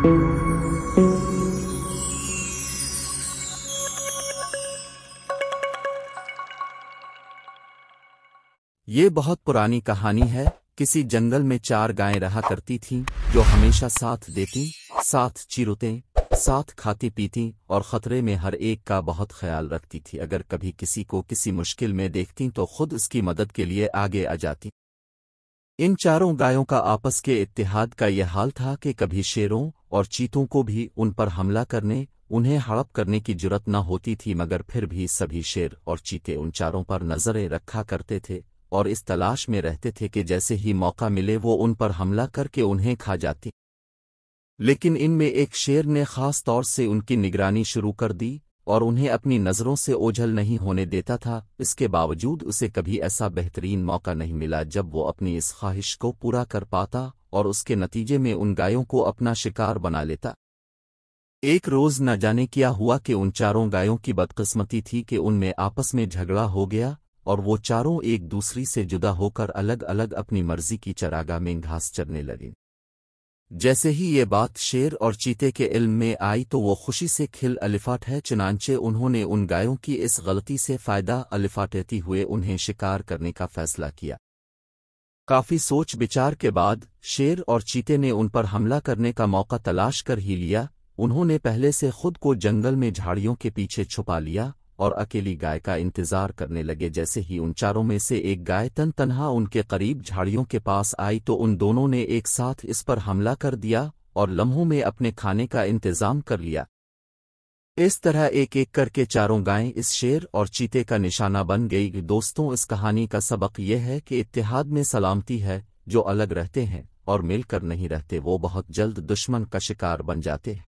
یہ بہت پرانی کہانی ہے۔ کسی جنگل میں 4 گائیں رہا کرتی تھیں جو ہمیشہ ساتھ دیتی، ساتھ چیرتے، ساتھ کھاتی پیتی اور خطرے میں ہر ایک کا بہت خیال رکھتی تھی۔ اگر کبھی کسی کو کسی مشکل میں دیکھتی تو خود اس کی مدد کے لیے آگے آ جاتی۔ ان 4 گایوں کا آپس کے اتحاد کا یہ حال تھا کہ کبھی شیروں اور چیتوں کو بھی ان پر حملہ کرنے، انہیں ہڑپ کرنے کی جرت نہ ہوتی تھی، مگر پھر بھی سبھی شیر اور چیتے ان 4 پر نظریں رکھا کرتے تھے اور اس تلاش میں رہتے تھے کہ جیسے ہی موقع ملے وہ ان پر حملہ کر کے انہیں کھا جاتی۔ لیکن ان میں ایک شیر نے خاص طور سے ان کی نگرانی شروع کر دی اور انہیں اپنی نظروں سے اوجھل نہیں ہونے دیتا تھا۔ اس کے باوجود اسے کبھی ایسا بہترین موقع نہیں ملا جب وہ اپنی اس خواہش کو پورا کر پاتا اور اس کے نتیجے میں ان گایوں کو اپنا شکار بنا لیتا۔ ایک روز نہ جانے کیا ہوا کہ ان 4 گایوں کی بدقسمتی تھی کہ ان میں آپس میں جھگڑا ہو گیا اور وہ 4 ایک دوسری سے جدا ہو کر الگ الگ اپنی مرضی کی چراگاہ میں گھاس چرنے لگیں۔ جیسے ہی یہ بات شیر اور چیتے کے علم میں آئی تو وہ خوشی سے کھل الفاٹ ہے، چنانچہ انہوں نے ان گایوں کی اس غلطی سے فائدہ الفاٹتی ہوئے انہیں شکار کرنے کا فیصلہ کیا۔ کافی سوچ بچار کے بعد شیر اور چیتے نے ان پر حملہ کرنے کا موقع تلاش کر ہی لیا۔ انہوں نے پہلے سے خود کو جنگل میں جھاڑیوں کے پیچھے چھپا لیا اور اکیلی گائے کا انتظار کرنے لگے۔ جیسے ہی ان 4 میں سے ایک گائے تنہا ان کے قریب جھاڑیوں کے پاس آئی تو ان دونوں نے ایک ساتھ اس پر حملہ کر دیا اور لمحوں میں اپنے کھانے کا انتظام کر لیا۔ اس طرح ایک ایک کر کے 4 گائیں اس شیر اور چیتے کا نشانہ بن گئی۔ دوستوں، اس کہانی کا سبق یہ ہے کہ اتحاد میں سلامتی ہے۔ جو الگ رہتے ہیں اور مل کر نہیں رہتے وہ بہت جلد دشمن کا شکار بن جاتے ہیں۔